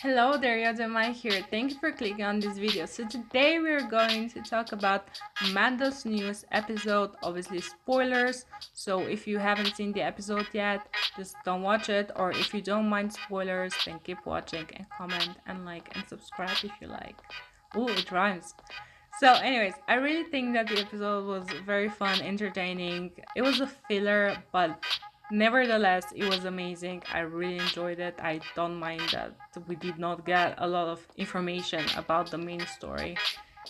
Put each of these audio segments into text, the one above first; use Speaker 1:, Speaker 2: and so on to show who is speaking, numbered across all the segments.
Speaker 1: Hello there, Yodamai here. Thank you for clicking on this video. So today we're going to talk about Mando's newest episode, obviously spoilers. So if you haven't seen the episode yet, just don't watch it. Or if you don't mind spoilers, then keep watching and comment and like and subscribe if you like. Ooh, it rhymes. So anyways, I really think that the episode was very fun, entertaining. It was a filler, but nevertheless, it was amazing. I really enjoyed it. I don't mind that we did not get a lot of information about the main story.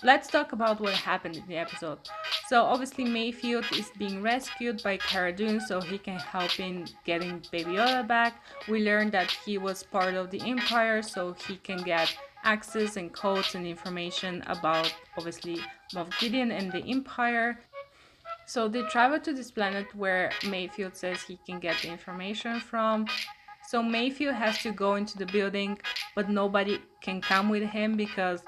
Speaker 1: Let's talk about what happened in the episode. So obviously Mayfield is being rescued by Cara Dune so he can help in getting Baby Yoda back. We learned that he was part of the Empire so he can get access and codes and information about obviously Moff Gideon and the Empire. So they travel to this planet where Mayfield says he can get the information from. So Mayfield has to go into the building, but nobody can come with him because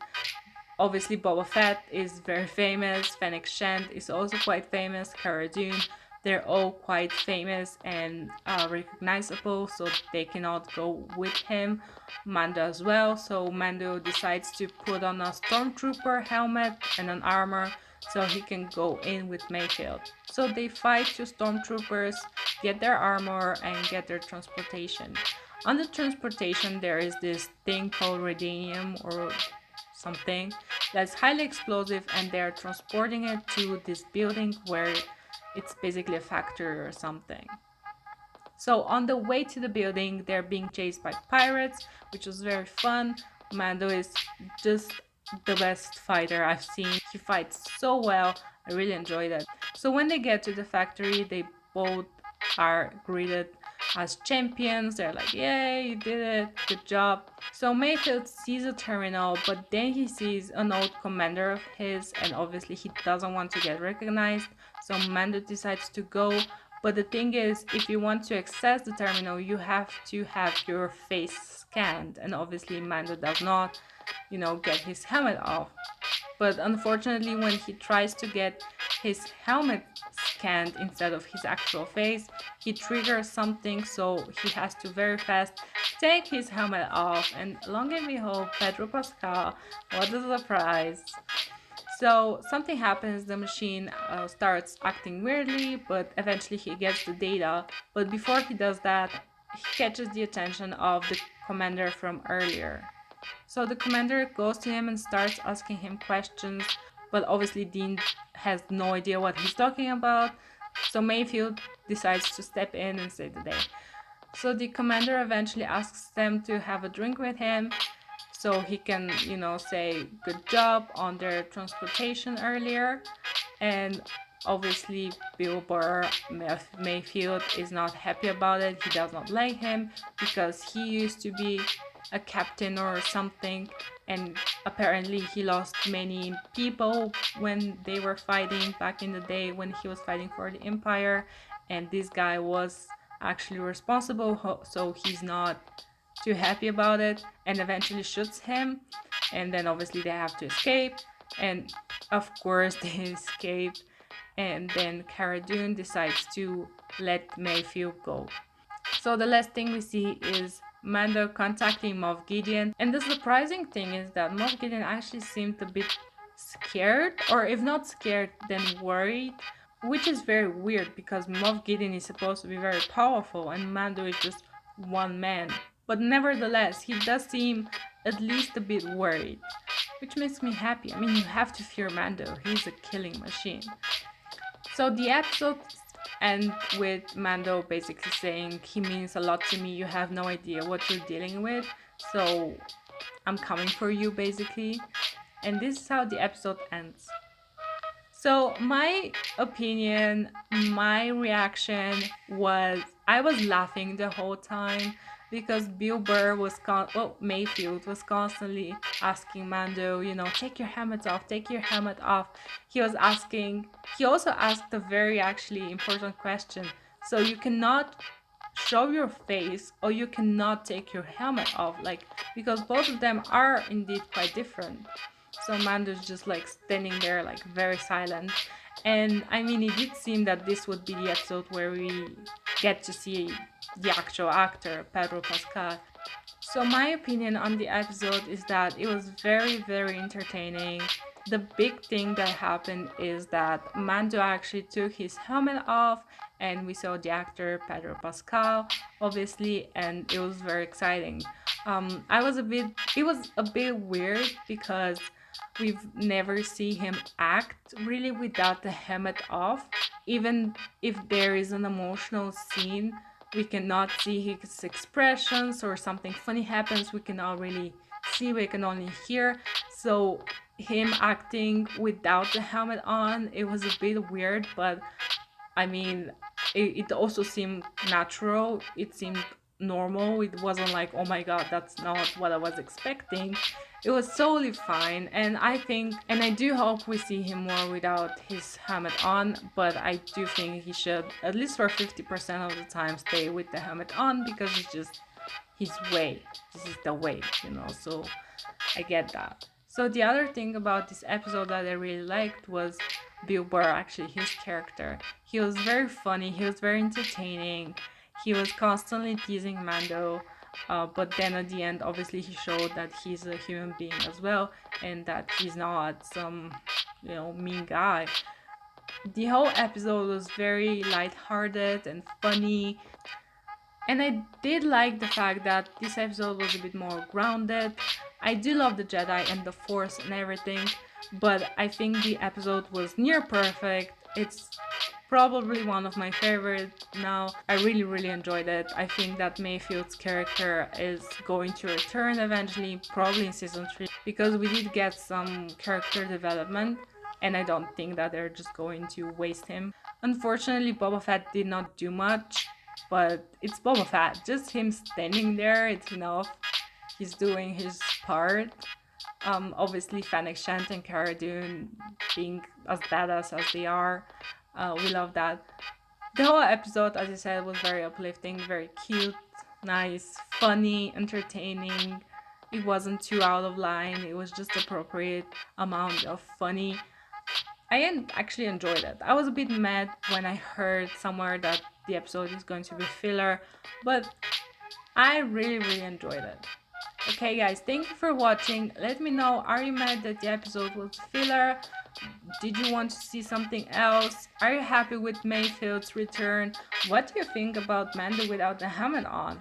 Speaker 1: obviously Boba Fett is very famous, Fennec Shand is also quite famous, Cara Dune, they're all quite famous and recognizable, so they cannot go with him. Mando as well, so Mando decides to put on a stormtrooper helmet and an armor so he can go in with Mayfield. So they fight two stormtroopers, get their armor and get their transportation. On the transportation there is this thing called radium or something that's highly explosive, and they're transporting it to this building where it's basically a factory or something. So on the way to the building, they're being chased by pirates, which was very fun. Mando is just the best fighter I've seen. He fights so well. I really enjoy that. So when they get to the factory, they both are greeted as champions. They're like, yay, you did it, good job. So Mayfield sees a terminal, but then he sees an old commander of his, and obviously he doesn't want to get recognized. So Mando decides to go, but the thing is, if you want to access the terminal, you have to have your face scanned, and obviously Mando does not, get his helmet off. But unfortunately, when he tries to get his helmet scanned instead of his actual face, he triggers something, so he has to very fast take his helmet off. And long and behold, Pedro Pascal, what a surprise! So something happens, the machine starts acting weirdly, but eventually he gets the data. But before he does that, he catches the attention of the commander from earlier. So the commander goes to him and starts asking him questions, but obviously Dean has no idea what he's talking about. So Mayfield decides to step in and save the day. So the commander eventually asks them to have a drink with him so he can, say good job on their transportation earlier. And obviously Bill Burr, Mayfield, is not happy about it. He does not like him because he used to be a captain or something, and apparently he lost many people when they were fighting back in the day when he was fighting for the Empire, and this guy was actually responsible, so he's not too happy about it and eventually shoots him. And then obviously they have to escape, and of course they escape, and then Cara Dune decides to let Mayfield go. So the last thing we see is Mando contacting Moff Gideon, and the surprising thing is that Moff Gideon actually seemed a bit scared, or if not scared, then worried, which is very weird because Moff Gideon is supposed to be very powerful and Mando is just one man. But nevertheless, he does seem at least a bit worried, which makes me happy. I mean, you have to fear Mando, he's a killing machine. So the episode ends with Mando basically saying, he means a lot to me, you have no idea what you're dealing with, so I'm coming for you, basically. And this is how the episode ends. So my opinion, my reaction was, I was laughing the whole time because Bill Burr was Mayfield was constantly asking Mando, take your helmet off, take your helmet off. He also asked a very actually important question. So you cannot show your face or you cannot take your helmet off, because both of them are indeed quite different. So Mando's just standing there very silent. And I mean, it did seem that this would be the episode where we get to see the actual actor, Pedro Pascal. So my opinion on the episode is that it was very entertaining. The big thing that happened is that Mando actually took his helmet off and we saw the actor Pedro Pascal obviously, and it was very exciting. It was a bit weird because we've never seen him act really without the helmet off. Even if there is an emotional scene, we cannot see his expressions, or something funny happens, we cannot really see, we can only hear. So him acting without the helmet on, it was a bit weird, but I mean, it also seemed natural. It seemed normal. It wasn't like, oh my god, that's not what I was expecting. It was totally fine, and I do hope we see him more without his helmet on, but I do think he should, at least for 50% of the time, stay with the helmet on, because it's just his way. This is the way, so I get that. So the other thing about this episode that I really liked was Bill Burr, actually, his character. He was very funny, he was very entertaining, he was constantly teasing Mando, but then at the end, obviously, he showed that he's a human being as well, and that he's not some, mean guy. The whole episode was very lighthearted and funny. And I did like the fact that this episode was a bit more grounded. I do love the Jedi and the Force and everything, but I think the episode was near perfect. It's probably one of my favorites now. I really enjoyed it. I think that Mayfield's character is going to return eventually, probably in season 3, because we did get some character development, and I don't think that they're just going to waste him. Unfortunately, Boba Fett did not do much, but it's Boba Fett. Just him standing there, it's enough. He's doing his part. Obviously, Fennec Shand and Cara Dune being as badass as they are, we love that. The whole episode, as I said, was very uplifting, very cute, nice, funny, entertaining. It wasn't too out of line. It was just appropriate amount of funny. I actually enjoyed it. I was a bit mad when I heard somewhere that the episode is going to be filler, but I really enjoyed it. Okay guys, thank you for watching. Let me know, are you mad that the episode was filler? Did you want to see something else? Are you happy with Mayfield's return? What do you think about Mando without the helmet on?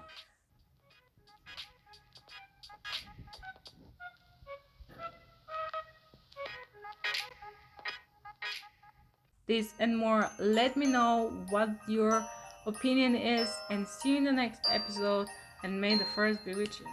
Speaker 1: This and more, let me know what your opinion is, and see you in the next episode, and may the force be with you.